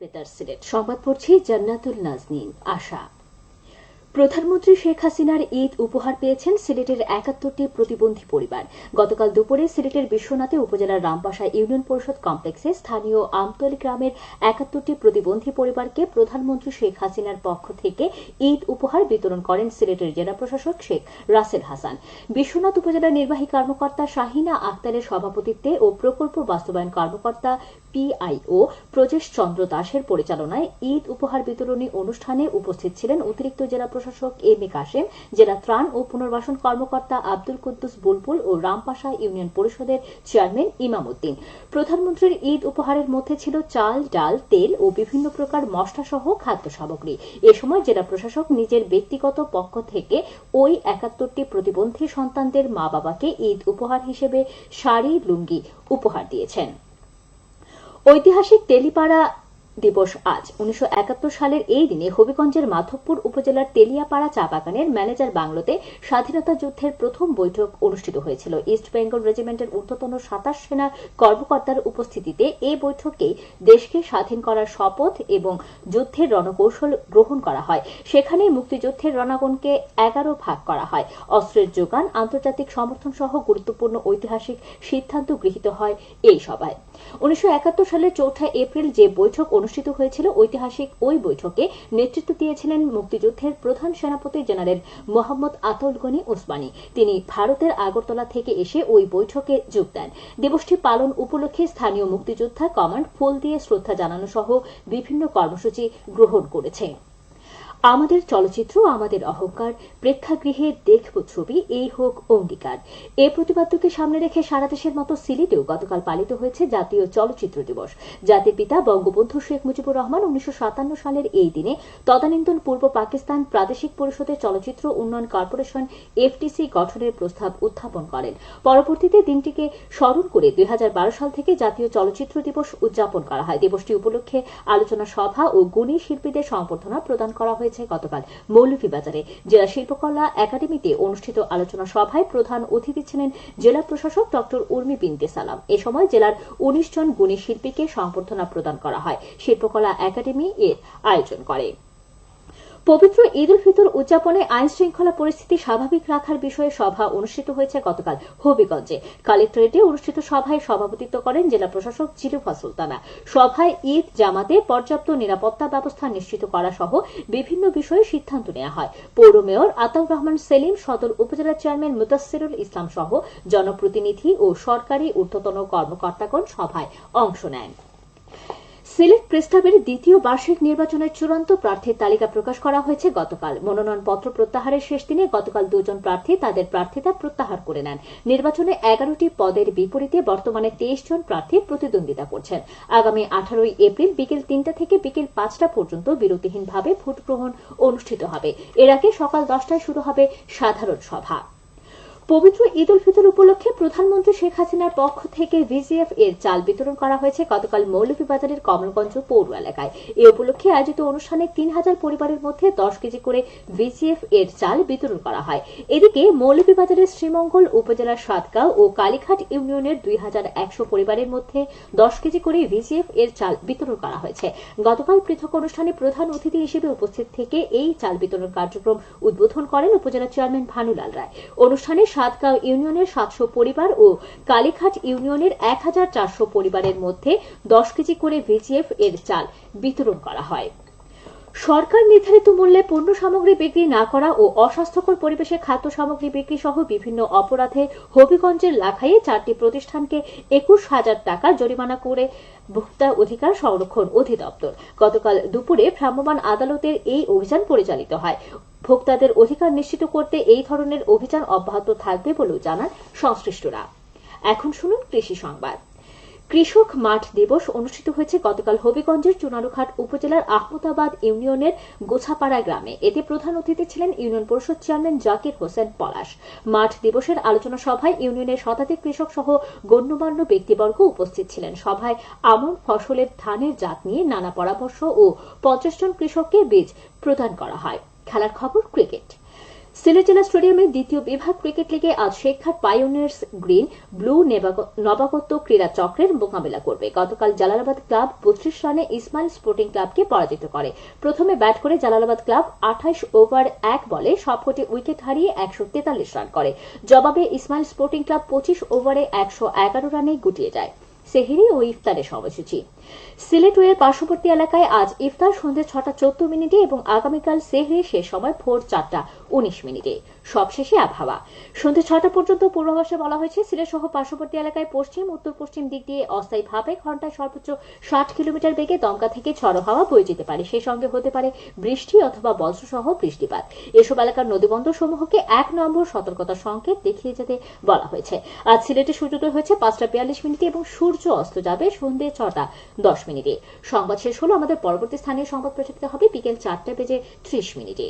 বেতার সিলেট সংবাদ পড়ছি জান্নাতুল নাজনীন আশা। প্রধানমন্ত্রী শেখ হাসিনার ঈদ উপহার পেয়েছেন সিলেটের ৭১টি প্রতিবন্ধী পরিবার। গতকাল দুপুরে সিলেটের বিশ্বনাথে উপজেলার রামপাশা ইউনিয়ন পরিষদ কমপ্লেক্সে স্থানীয় আমতলী গ্রামের ৭১টি প্রতিবন্ধী পরিবারকে প্রধানমন্ত্রী শেখ হাসিনার পক্ষ থেকে ঈদ উপহার বিতরণ করেন সিলেটের জেলা প্রশাসক শেখ রাসেল হাসান। বিশ্বনাথ উপজেলার নির্বাহী কর্মকর্তা শাহিনা আক্তারের সভাপতিত্বে ও প্রকল্প বাস্তবায়ন কর্মকর্তা পিআইও প্রজেশ চন্দ্র দাসের পরিচালনায় ঈদ উপহার বিতরণী অনুষ্ঠানে উপস্থিত ছিলেন অতিরিক্ত জেলা প্রশাসক এম এ কাশেম, জেলা ত্রাণ ও পুনর্বাসন কর্মকর্তা আব্দুল কুদ্দুস বুলবুল ও রামপাশা ইউনিয়ন পরিষদের চেয়ারম্যান ইমাম উদ্দিন। প্রধানমন্ত্রীর ঈদ উপহারের মধ্যে ছিল চাল, ডাল, তেল ও বিভিন্ন প্রকার মশলা সহ খাদ্য সামগ্রী। এ সময় জেলা প্রশাসক নিজের ব্যক্তিগত পক্ষ থেকে ওই ৭১টি প্রতিবন্ধী সন্তানদের মা বাবাকে ঈদ উপহার হিসেবে শাড়ি, লুঙ্গি উপহার দিয়েছেন। ঐতিহাসিক তেলিপাড়া দিবস আজ ১৯৭১ সালের এই দিনে হবিগঞ্জের মাধবপুর উপজেলার তেলিয়াপাড়া চা বাগানের ম্যানেজার বাংলোতে স্বাধীনতা যুদ্ধের প্রথম বৈঠক অনুষ্ঠিত হয়েছিল। ইস্ট বেঙ্গল রেজিমেন্টের ঊর্ধ্বতন ২৭ সেনা কর্মকর্তার উপস্থিতিতে এই বৈঠকে দেশকে স্বাধীন করার শপথ এবং যুদ্ধের রণকৌশল গ্রহণ করা হয়। সেখানে মুক্তিযুদ্ধের রণাঙ্গনকে ১১ ভাগ করা হয়। অস্ত্রের যোগান, আন্তর্জাতিক সমর্থন সহ গুরুত্বপূর্ণ ঐতিহাসিক সিদ্ধান্ত গৃহীত হয় এই সভায়। ১৯৭১ সালের ৪ এপ্রিল যে বৈঠক অনুষ্ঠিত হয়েছিল, ঐতিহাসিক ওই বৈঠকে নেতৃত্ব দিয়েছিলেন মুক্তিযুদ্ধের প্রধান সেনাপতি জেনারেল মোহাম্মদ আতাউল গনি ওসমানী। তিনি ভারতের আগরতলা থেকে এসে ওই বৈঠকে যোগ দেন। দিবসটি পালন উপলক্ষে স্থানীয় মুক্তিযোদ্ধা কমান্ড ফুল দিয়ে শ্রদ্ধা জানানো সহ বিভিন্ন কর্মসূচি গ্রহণ করেছে। আমাদের চলচ্চিত্র আমাদের অহংকার, প্রেক্ষাগৃহে দেখব ছবি, এই হোক অঙ্গীকার। এই প্রতিপাদ্যকে সামনে রেখে সারা দেশের মতো সিলেটেও গতকাল পালিত হয়েছে জাতীয় চলচ্চিত্র দিবস। জাতির পিতা বঙ্গবন্ধু শেখ মুজিবুর রহমান ১৯৫৭ সালের এই দিনে তদানীন্তন পূর্ব পাকিস্তান প্রাদেশিক পরিষদের চলচ্চিত্র উন্নয়ন কর্পোরেশন এফটিসি গঠনের প্রস্তাব উত্থাপন করেন। পরবর্তীতে দিনটিকে স্মরণ করে ২০১২ সাল থেকে জাতীয় চলচ্চিত্র দিবস উদযাপন করা হয়। দিবসটি উপলক্ষে আলোচনা সভা ও গুণী শিল্পীদের সংবর্ধনা প্রদান করা হয়েছে। গতকাল মৌলভীবাজারে জেলা শিল্পকলা একাডেমিতে অনুষ্ঠিত আলোচনা সভায় প্রধান অতিথি ছিলেন জেলা প্রশাসক ড উর্মি বিনতে সালাম। এ সময় জেলার ১৯ জন গুণী শিল্পীকে সংবর্ধনা প্রদান করা হয়। শিল্পকলা একাডেমি এর আয়োজন করে। পবিত্র ঈদ উল ফিতর উদযাপনে আইন শৃঙ্খলা পরিস্থিতি স্বাভাবিক রাখার বিষয়ে সভা অনুষ্ঠিত হয়েছে গতকাল হবিগঞ্জে। কালেক্টরেটে অনুষ্ঠিত সভায় সভাপতিত্ব করেন জেলা প্রশাসক জিলুফা সুলতানা। সভায় ঈদ জামাতে পর্যাপ্ত নিরাপত্তা ব্যবস্থা নিশ্চিত করা সহ বিভিন্ন বিষয়ে সিদ্ধান্ত নেওয়া হয়। পৌর মেয়র আতাউর রহমান সেলিম, সদর উপজেলা চেয়ারম্যান মুদাসসিরুল ইসলাম সহ জনপ্রতিনিধি ও সরকারি ঊর্ধ্বতন কর্মকর্তাগণ সভায় অংশ নেন। সিলেট প্রেস ক্লাবের দ্বিতীয় বার্ষিক নির্বাচনের চূড়ান্ত প্রার্থীর তালিকা প্রকাশ করা হয়েছে গতকাল। মনোনয়নপত্র প্রত্যাহারের শেষ দিনে গতকাল ২ জন প্রার্থী তাদের প্রার্থিতা প্রত্যাহার করে নেন। নির্বাচনে ১১টি পদের বিপরীতে বর্তমানে ২৩ জন প্রার্থী প্রতিদ্বন্দ্বিতা করছেন। আগামী ১৮ এপ্রিল বিকেল ৩টা থেকে বিকেল ৫টা পর্যন্ত বিরতিহীনভাবে ভোট গ্রহণ অনুষ্ঠিত হবে। এর আগে সকাল ১০টায় শুরু হবে সাধারণ সভা। পবিত্র ঈদ উল ফিতর উপলক্ষে প্রধানমন্ত্রী শেখ হাসিনার পক্ষ থেকে ভিজিএফ এর চাল বিতরণ করা হয়েছে গতকাল মৌলভীবাজারের কমলগঞ্জ পৌর এলাকায়। এ উপলক্ষে আয়োজিত অনুষ্ঠানে ৩,০০০ পরিবারের মধ্যে ১০ কেজি করে ভিজিএফ এর চাল বিতরণ করা হয়। এদিকে মৌলভীবাজারের শ্রীমঙ্গল উপজেলার সাতগাঁও ও কালীঘাট ইউনিয়নের ২,১০০ পরিবারের মধ্যে ১০ কেজি করে ভিজিএফ এর চাল বিতরণ করা হয়েছে। গতকাল পৃথক অনুষ্ঠানে প্রধান অতিথি হিসেবে উপস্থিত থেকে এই চাল বিতরণ কার্যক্রম উদ্বোধন করেন উপজেলা চেয়ারম্যান ভানুলাল রায়। অনুষ্ঠানে সাতগাঁও ইউনিয়নের ৭০০ পরিবার ও কালীঘাট ইউনিয়নের ১,৪০০ পরিবারের মধ্যে ১০ কেজি করে ভিজিএফ এর চাল বিতরণ করা হয়। সরকার নির্ধারিত মূল্যে পণ্য সামগ্রী বিক্রি না করা ও অস্বাস্থ্যকর পরিবেশে খাদ্য সামগ্রী বিক্রি সহ বিভিন্ন অপরাধে হবিগঞ্জের লাখাইয়ে ৪টি প্রতিষ্ঠানকে ২১,০০০ টাকা জরিমানা করে ভোক্তা অধিকার সংরক্ষণ অধিদপ্তর। গতকাল দুপুরে ভ্রাম্যমাণ আদালতের এই অভিযান পরিচালিত হয়। ভোক্তাদের অধিকার নিশ্চিত করতে এই ধরনের অভিযান অব্যাহত থাকবে বলেও জানান সংশ্লিষ্টরা। এখন শুনুন কৃষি সংবাদ। কৃষক মাঠ দিবস অনুষ্ঠিত হয়েছে গতকাল হবিগঞ্জের চুনারুঘাট উপজেলার আহমদাবাদ ইউনিয়নের গোছাপাড়া গ্রামে। এতে প্রধান অতিথি ছিলেন ইউনিয়ন পরিষদ চেয়ারম্যান জাকির হোসেন পলাশ। মাঠ দিবসের আলোচনা সভায় ইউনিয়নের শতাধিক কৃষক সহ গণ্যমান্য ব্যক্তিবর্গ উপস্থিত ছিলেন। সভায় আমন ফসলের ধানের জাত নিয়ে নানা পরামর্শ ও ৫০ জন কৃষককে বীজ প্রদান করা হয়। খেলার খবর ক্রিকেট। সিলেট জেলা স্টেডিয়ামে দ্বিতীয় বিভাগ ক্রিকেট লিগে আজ শেখঘাট পাইওনিয়ার্স গ্রিন ব্লু নবাগত ক্রীড়া চক্রের মোকাবিলা করবে। গতকাল জালালাবাদ ক্লাব 32 রানে ইসমাইল স্পোর্টিং ক্লাবকে পরাজিত করে। প্রথমে ব্যাট করে জালালাবাদ ক্লাব 28 ওভার 1 বলে সবকটি উইকেট হারিয়ে 143 রান করে। জবাবে ইসমাইল স্পোর্টিং ক্লাব 25 ওভারে 111 রানে গুটিয়ে যায়। সেহরি ও ইফতারের সময়সূচি। সিলেট ওয়ের পার্শ্ববর্তী এলাকায় আজ ইফতার সন্ধ্যে 6:14 মিনিটে এবং আগামীকাল সেহরি শেষ সময় ভোর 4:19 মিনিটে। সবশেষে আবহাওয়া। সন্ধ্যে 6টা পর্যন্ত পূর্বাভাসে বলা হয়েছে সিলেট সহ পার্শ্ববর্তী এলাকায় পশ্চিম উত্তর পশ্চিম দিক দিয়ে অস্থায়ীভাবে ঘন্টায় সর্বোচ্চ 60 কিলোমিটার বেগে দমকা থেকে ঝড়ো হাওয়া বয়ে যেতে পারে। সেই সঙ্গে হতে পারে বৃষ্টি অথবা বজ্রসহ বৃষ্টিপাত। এসব এলাকার নদীবন্দর সমূহকে 1 নম্বর সতর্কতা সংকেত দেখিয়ে যেতে বলা হয়েছে। আজ সিলেটে সূর্যোদয় হয়েছে 5:42 মিনিটে এবং সূর্য অস্ত যাবে সন্ধ্যে 6:10 মিনিটে। সংবাদ শেষ হলো। আমাদের পরবর্তী স্থানীয় সংবাদ প্রচারিত হবে বিকেল 4:30 মিনিটে।